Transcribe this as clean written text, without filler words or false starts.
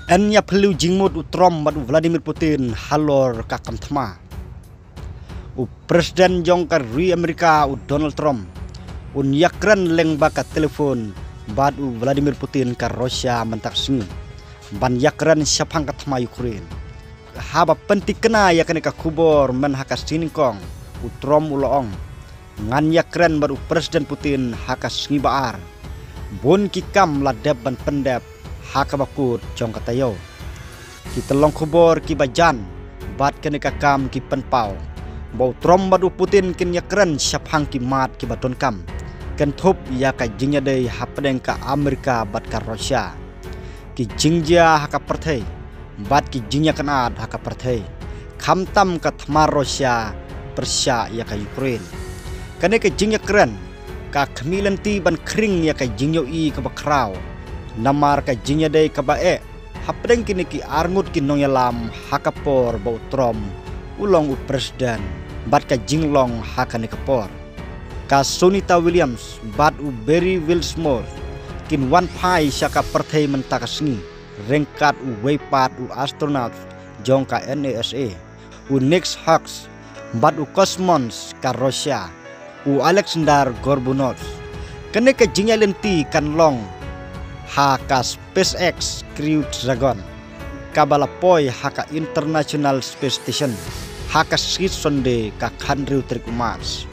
Enya perlu jingmut utrom madu Vladimir Putin halor kakam thma. Presiden jongkar ri Amerika Donald Trump yakran leng baka telefon badu Vladimir Putin ka Rusia mentak singi ban yakran syapang kathma Ukraine haba penting kena yakane ka kubor men haka siningkong utrom uloong ngan yakran badu Presiden Putin haka singi baar bon kikam ladeb ban pendep haka bakut jong katayo kita long kubor ki bajan bat kene ka kam ki penpau bau trom badu Putin kin yakran syapang ki mat ki baton kam ken thop ya ka jingya dei hapdeng ka Amerika bat ka Rusia ki jingja haka perthai bat ki jingya kanad haka perthai khamtam ka thma Rusia persya ya ka Ukraine kane ka jingya kren ka khmilanti ban khring ya ka jingyo i ka bakraw namar ka jingya dei ka bae hapdeng kini ki arngut ki nongyalam haka por bau trom ulong presiden bat ka jinglong haka ne kapor ka Sunita Williams bat Barry Wilsmore kin wan pai syaka perthai mentakasngi rengkat weipat astronaut jong ka NASA Next Hawks bat Cosmos ka Rusia Alexander Gorbunov kene ka jingya lenti kan long haka SpaceX Crew Dragon kabalapoy haka International Space Station haka sit sonde ka khandriu trik Mars